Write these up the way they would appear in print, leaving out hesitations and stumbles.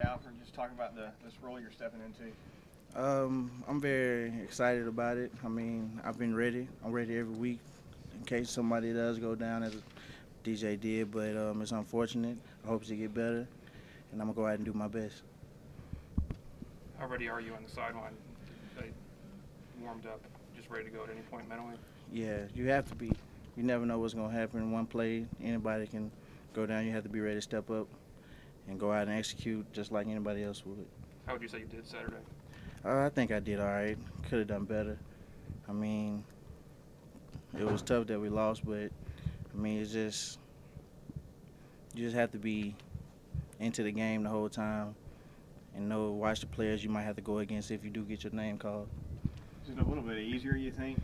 Alfred, just talk about this role you're stepping into. I'm very excited about it. I mean, I've been ready. I'm ready every week in case somebody does go down as DJ did, but it's unfortunate. I hope to get better, and I'm gonna go out and do my best. How ready are you on the sideline? They warmed up, just ready to go at any point mentally? Yeah, you have to be. You never know what's gonna happen. One play, anybody can go down. You have to be ready to step up and go out and execute just like anybody else would. How would you say you did Saturday? I think I did all right. Could have done better. I mean, it was tough that we lost, but I mean, it's just you just have to be into the game the whole time and watch the players you might have to go against if you do get your name called. Is it a little bit easier, you think,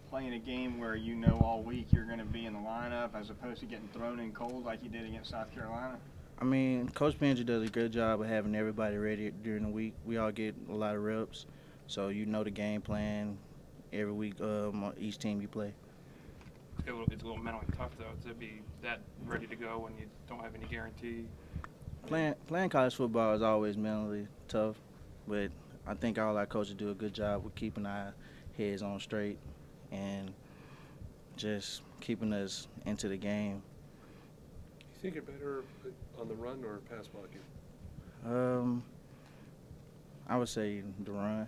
playing a game where you know all week you're going to be in the lineup as opposed to getting thrown in cold like you did against South Carolina? I mean, Coach Benji does a good job of having everybody ready during the week. We all get a lot of reps, so you know the game plan every week on each team you play. It's a little mentally tough, though, to be that ready to go when you don't have any guarantee. Playing college football is always mentally tough, but I think all our coaches do a good job with keeping our heads on straight and just keeping us into the game. You think you're better on the run or pass blocking? I would say the run.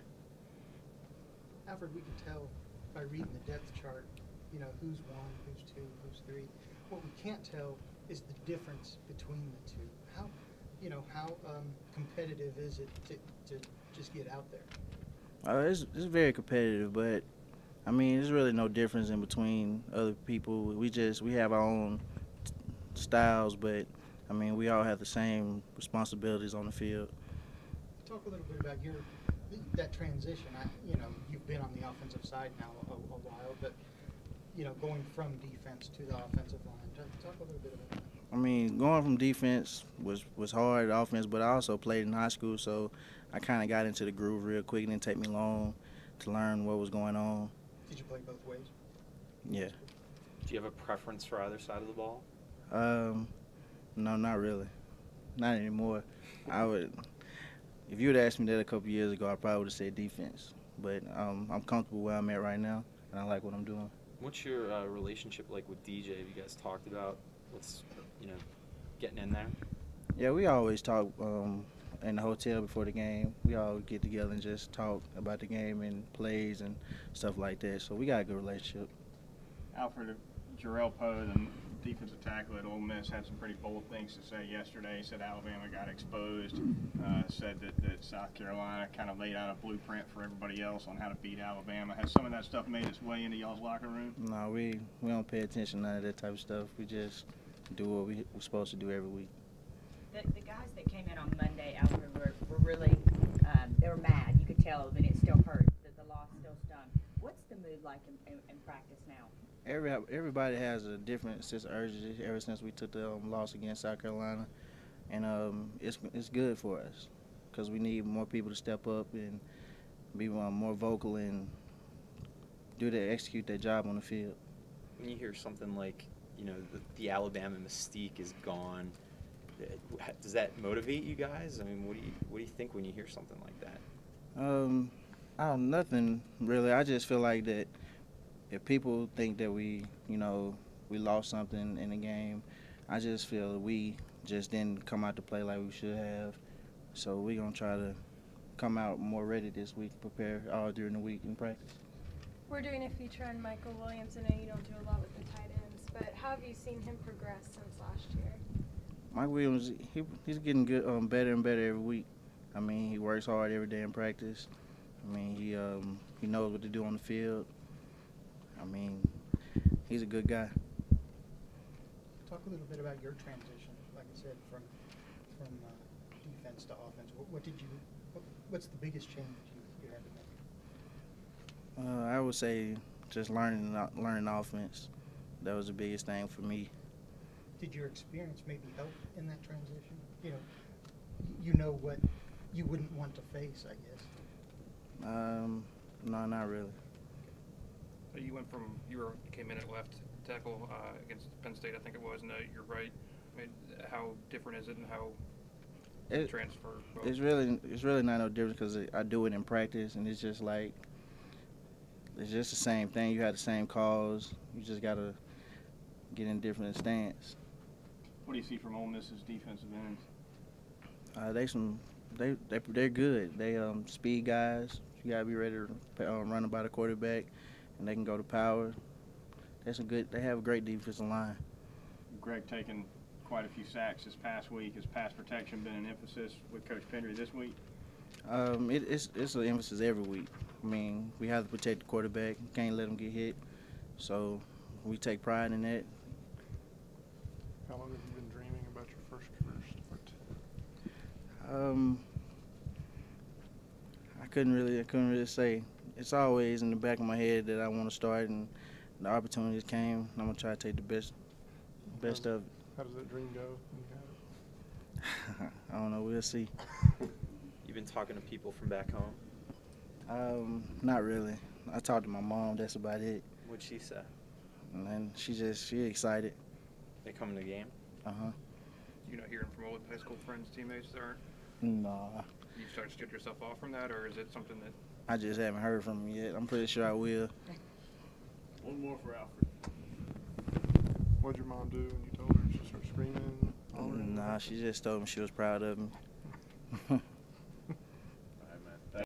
Alfred, we can tell by reading the depth chart, you know, who's one, who's two, who's three. What we can't tell is the difference between the two. How competitive is it to just get out there? It's very competitive, but I mean, there's really no difference in between other people. We have our own styles, but I mean, we all have the same responsibilities on the field. Talk a little bit about that transition. You've been on the offensive side now a while, but going from defense to the offensive line. Talk a little bit about that. I mean, going from defense was hard, offense, but I also played in high school, so I kind of got into the groove real quick. It didn't take me long to learn what was going on. Did you play both ways? Yeah. Do you have a preference for either side of the ball? No, not really. Not anymore. If you would asked me that a couple years ago, I probably would have said defense. But I'm comfortable where I'm at right now, and I like what I'm doing. What's your relationship like with DJ? Have you guys talked about what's getting in there? Yeah, we always talk in the hotel before the game. We all get together and just talk about the game and plays and stuff like that. So we got a good relationship. Alfred, Jarrell Poe, the defensive tackle at Ole Miss, had some pretty bold things to say yesterday. He said Alabama got exposed, said that South Carolina kind of laid out a blueprint for everybody else on how to beat Alabama. Has some of that stuff made its way into y'all's locker room? No, we don't pay attention to none of that type of stuff. We just do what we're supposed to do every week. The guys that came in on Monday, Alfred, were really they were mad. You could tell, but it still hurt. That the loss still stung. What's the mood like in practice now? Everybody has a different sense of urgency ever since we took the loss against South Carolina, and it's good for us because we need more people to step up and be more vocal and execute their job on the field. When you hear something like, the Alabama mystique is gone, does that motivate you guys? I mean, what do you think when you hear something like that? Nothing really. I just feel like that if people think that we lost something in the game, I just feel that we just didn't come out to play like we should have. So we're going to try to come out more ready this week, prepare all during the week in practice. We're doing a feature on Michael Williams. I know you don't do a lot with the tight ends, but how have you seen him progress since last year? Mike Williams, he's getting good, better and better every week. I mean, he works hard every day in practice. I mean, he knows what to do on the field. I mean, he's a good guy. Talk a little bit about your transition, like I said, from defense to offense. What's the biggest change you had to make? I would say just learning offense. That was the biggest thing for me. Did your experience maybe help in that transition? You know what you wouldn't want to face, I guess. No, not really. So you came in at left tackle against Penn State, I think it was, and you're right. I mean, how different is it, and how transfer? Both? It's really not no difference because I do it in practice, and it's just like it's just the same thing. You have the same calls. You just gotta get in different stance. What do you see from Ole Miss's defensive ends? They're good. They speed guys. You gotta be ready to run about the quarterback, and they can go to power. They have a great defensive line. Greg taking quite a few sacks this past week. Has pass protection been an emphasis with Coach Pendry this week? It's an emphasis every week. I mean, we have to protect the quarterback. Can't let him get hit. So we take pride in that. How long have you been dreaming about your first career start? I couldn't really say. It's always in the back of my head that I want to start, and the opportunities came. And I'm gonna try to take the best of it. How does that dream go when you have it? I don't know. We'll see. You've been talking to people from back home? Not really. I talked to my mom. That's about it. What'd she say? And then she excited. They coming to the game? You're not hearing from old high school friends, teammates that aren't? Nah. You start to get yourself off from that, or is it something that? I just haven't heard from him yet. I'm pretty sure I will. One more for Alfred. What'd your mom do when you told her? She start screaming? Hollering? Nah, she just told me she was proud of me.